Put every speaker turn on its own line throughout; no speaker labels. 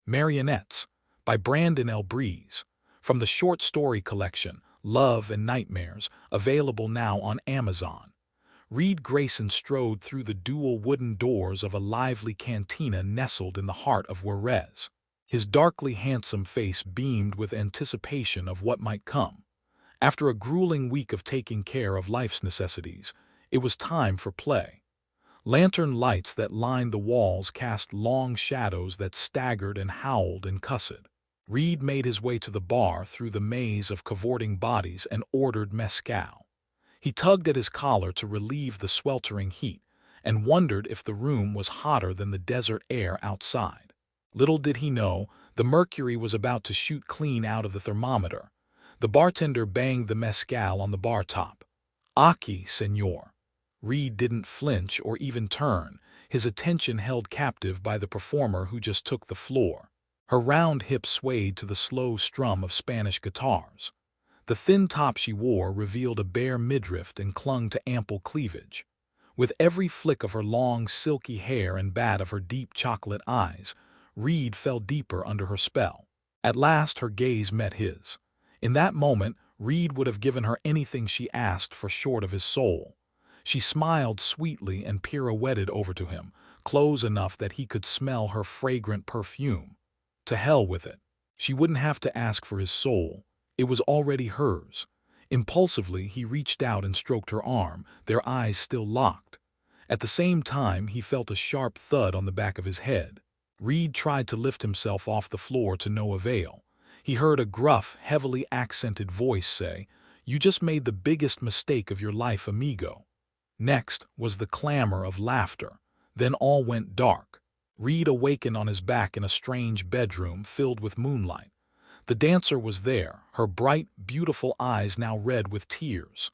Marionettes, by Brandon L. Breeze, from the short story collection Love and Nightmares, available now on Amazon. Reed Grayson strode through the dual wooden doors of a lively cantina nestled in the heart of Juarez. His darkly handsome face beamed with anticipation of what might come. After a grueling week of taking care of life's necessities, it was time for play. Lantern lights that lined the walls cast long shadows that staggered and howled and cussed. Reed made his way to the bar through the maze of cavorting bodies and ordered mezcal. He tugged at his collar to relieve the sweltering heat and wondered if the room was hotter than the desert air outside. Little did he know, the mercury was about to shoot clean out of the thermometer. The bartender banged the mezcal on the bar top. "Aquí, senor." Reed didn't flinch or even turn, his attention held captive by the performer who just took the floor. Her round hips swayed to the slow strum of Spanish guitars. The thin top she wore revealed a bare midriff and clung to ample cleavage. With every flick of her long, silky hair and bat of her deep chocolate eyes, Reed fell deeper under her spell. At last her gaze met his. In that moment, Reed would have given her anything she asked for short of his soul. She smiled sweetly and pirouetted over to him, close enough that he could smell her fragrant perfume. To hell with it. She wouldn't have to ask for his soul. It was already hers. Impulsively, he reached out and stroked her arm, their eyes still locked. At the same time, he felt a sharp thud on the back of his head. Reed tried to lift himself off the floor to no avail. He heard a gruff, heavily accented voice say, "You just made the biggest mistake of your life, amigo." Next was the clamor of laughter. Then all went dark. Reed awakened on his back in a strange bedroom filled with moonlight. The dancer was there, her bright, beautiful eyes now red with tears.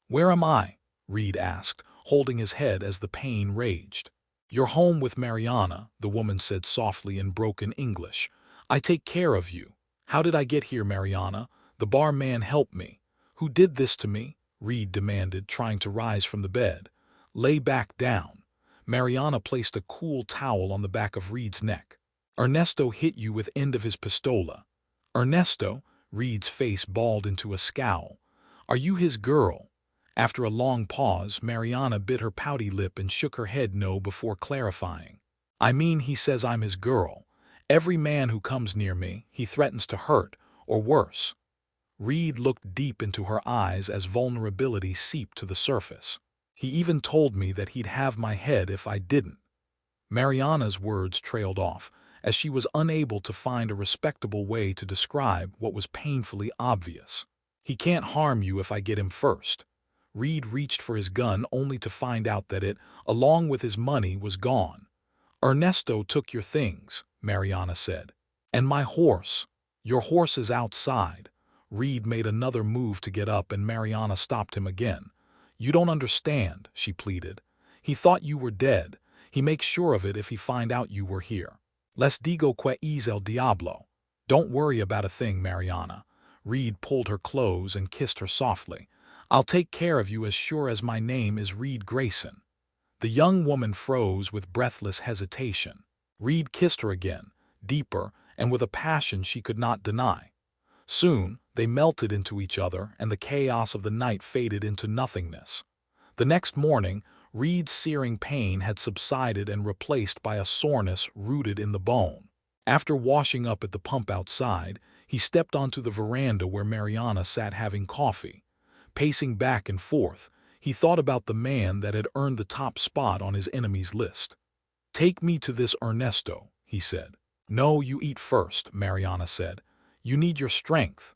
"Where am I?" Reed asked, holding his head as the pain raged. "You're home with Mariana," the woman said softly in broken English. "I take care of you." "How did I get here, Mariana? The barman helped me." "Who did this to me?" Reed demanded, trying to rise from the bed. "Lay back down." Mariana placed a cool towel on the back of Reed's neck. "Ernesto hit you with end of his pistola." "Ernesto?" Reed's face balled into a scowl. "Are you his girl?" After a long pause, Mariana bit her pouty lip and shook her head no before clarifying. "I mean, he says I'm his girl. Every man who comes near me, he threatens to hurt, or worse." Reed looked deep into her eyes as vulnerability seeped to the surface. "He even told me that he'd have my head if I didn't." Mariana's words trailed off, as she was unable to find a respectable way to describe what was painfully obvious. "He can't harm you if I get him first." Reed reached for his gun only to find out that it, along with his money, was gone. "Ernesto took your things," Mariana said. "And my horse." "Your horse is outside." Reed made another move to get up and Mariana stopped him again. "You don't understand," she pleaded. "He thought you were dead. He makes sure of it if he find out you were here. Les digo que es el diablo." "Don't worry about a thing, Mariana." Reed pulled her close and kissed her softly. "I'll take care of you as sure as my name is Reed Grayson." The young woman froze with breathless hesitation. Reed kissed her again, deeper, and with a passion she could not deny. Soon, they melted into each other and the chaos of the night faded into nothingness. The next morning, Reed's searing pain had subsided and replaced by a soreness rooted in the bone. After washing up at the pump outside, he stepped onto the veranda where Mariana sat having coffee. Pacing back and forth, he thought about the man that had earned the top spot on his enemies' list. "Take me to this Ernesto," he said. "No, you eat first," Mariana said. "You need your strength."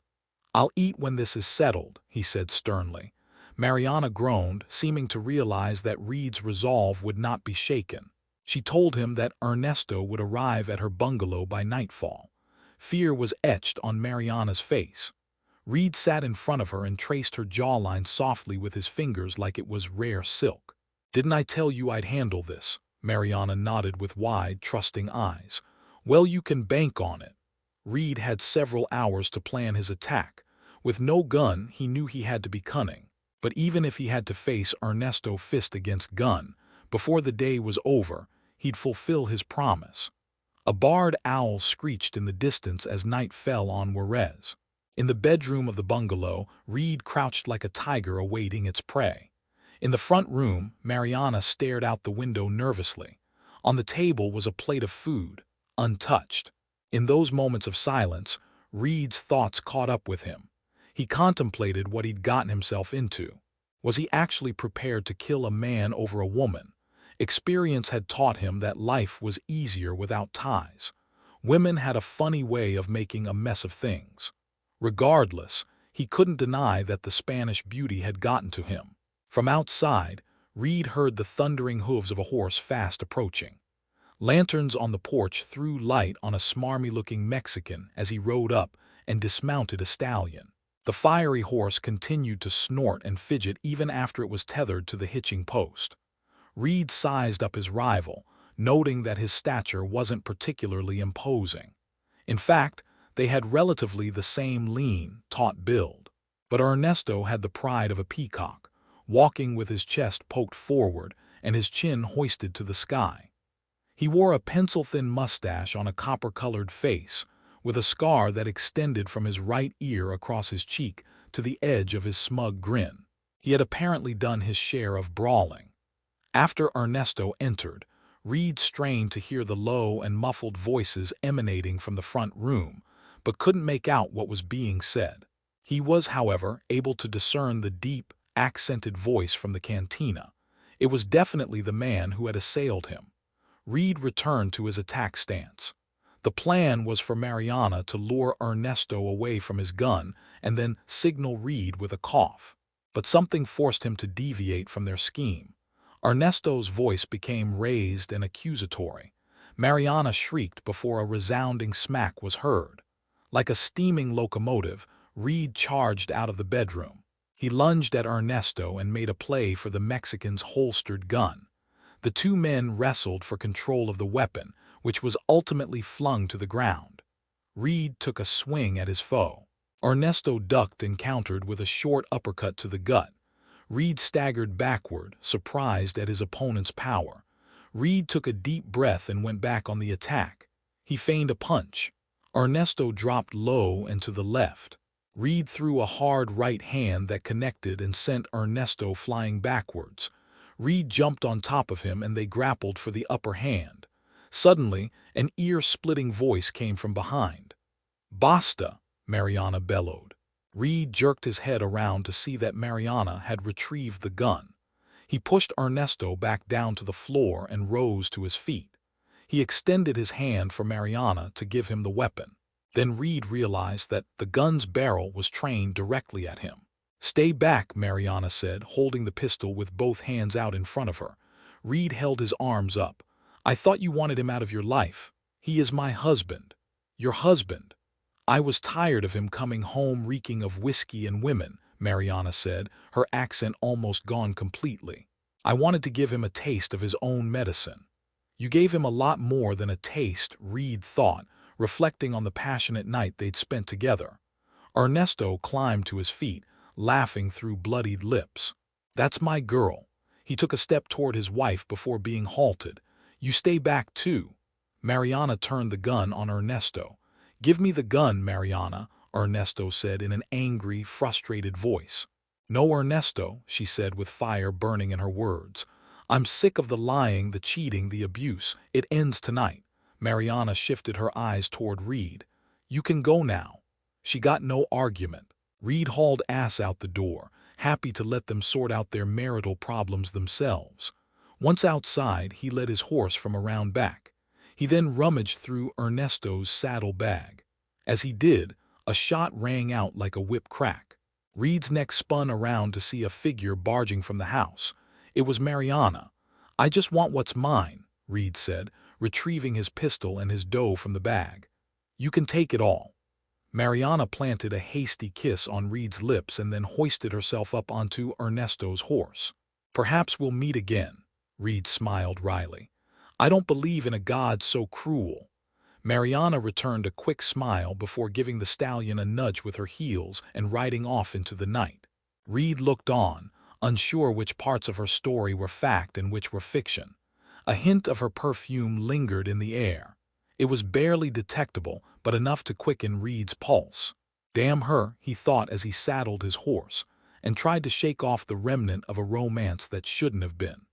"I'll eat when this is settled," he said sternly. Mariana groaned, seeming to realize that Reed's resolve would not be shaken. She told him that Ernesto would arrive at her bungalow by nightfall. Fear was etched on Mariana's face. Reed sat in front of her and traced her jawline softly with his fingers like it was rare silk. "Didn't I tell you I'd handle this?" Mariana nodded with wide, trusting eyes. "Well, you can bank on it." Reed had several hours to plan his attack. With no gun, he knew he had to be cunning. But even if he had to face Ernesto fist against gun, before the day was over, he'd fulfill his promise. A barred owl screeched in the distance as night fell on Juarez. In the bedroom of the bungalow, Reed crouched like a tiger awaiting its prey. In the front room, Mariana stared out the window nervously. On the table was a plate of food, untouched. In those moments of silence, Reed's thoughts caught up with him. He contemplated what he'd gotten himself into. Was he actually prepared to kill a man over a woman? Experience had taught him that life was easier without ties. Women had a funny way of making a mess of things. Regardless, he couldn't deny that the Spanish beauty had gotten to him. From outside, Reed heard the thundering hooves of a horse fast approaching. Lanterns on the porch threw light on a smarmy-looking Mexican as he rode up and dismounted a stallion. The fiery horse continued to snort and fidget even after it was tethered to the hitching post. Reed sized up his rival, noting that his stature wasn't particularly imposing. In fact, they had relatively the same lean, taut build. But Ernesto had the pride of a peacock, walking with his chest poked forward and his chin hoisted to the sky. He wore a pencil-thin mustache on a copper-colored face, with a scar that extended from his right ear across his cheek to the edge of his smug grin. He had apparently done his share of brawling. After Ernesto entered, Reed strained to hear the low and muffled voices emanating from the front room, but couldn't make out what was being said. He was, however, able to discern the deep, accented voice from the cantina. It was definitely the man who had assailed him. Reed returned to his attack stance. The plan was for Mariana to lure Ernesto away from his gun and then signal Reed with a cough. But something forced him to deviate from their scheme. Ernesto's voice became raised and accusatory. Mariana shrieked before a resounding smack was heard. Like a steaming locomotive, Reed charged out of the bedroom. He lunged at Ernesto and made a play for the Mexican's holstered gun. The two men wrestled for control of the weapon, which was ultimately flung to the ground. Reed took a swing at his foe. Ernesto ducked and countered with a short uppercut to the gut. Reed staggered backward, surprised at his opponent's power. Reed took a deep breath and went back on the attack. He feigned a punch. Ernesto dropped low and to the left. Reed threw a hard right hand that connected and sent Ernesto flying backwards. Reed jumped on top of him and they grappled for the upper hand. Suddenly, an ear-splitting voice came from behind. "Basta!" Mariana bellowed. Reed jerked his head around to see that Mariana had retrieved the gun. He pushed Ernesto back down to the floor and rose to his feet. He extended his hand for Mariana to give him the weapon. Then Reed realized that the gun's barrel was trained directly at him. "Stay back," Mariana said, holding the pistol with both hands out in front of her. Reed held his arms up. "I thought you wanted him out of your life. He is my husband. Your husband." "I was tired of him coming home reeking of whiskey and women," Mariana said, her accent almost gone completely. "I wanted to give him a taste of his own medicine." "You gave him a lot more than a taste," Reed thought, reflecting on the passionate night they'd spent together. Ernesto climbed to his feet, laughing through bloodied lips. "That's my girl." He took a step toward his wife before being halted. "You stay back too." Mariana turned the gun on Ernesto. "Give me the gun, Mariana," Ernesto said in an angry, frustrated voice. "No, Ernesto," she said with fire burning in her words. "I'm sick of the lying, the cheating, the abuse. It ends tonight." Mariana shifted her eyes toward Reed. "You can go now." She got no argument. Reed hauled ass out the door, happy to let them sort out their marital problems themselves. Once outside, he led his horse from around back. He then rummaged through Ernesto's saddle bag. As he did, a shot rang out like a whip crack. Reed's neck spun around to see a figure barging from the house. It was Mariana. "I just want what's mine," Reed said, retrieving his pistol and his dough from the bag. "You can take it all." Mariana planted a hasty kiss on Reed's lips and then hoisted herself up onto Ernesto's horse. "Perhaps we'll meet again," Reed smiled wryly. "I don't believe in a God so cruel." Mariana returned a quick smile before giving the stallion a nudge with her heels and riding off into the night. Reed looked on, unsure which parts of her story were fact and which were fiction. A hint of her perfume lingered in the air. It was barely detectable, but enough to quicken Reed's pulse. Damn her, he thought as he saddled his horse, and tried to shake off the remnant of a romance that shouldn't have been.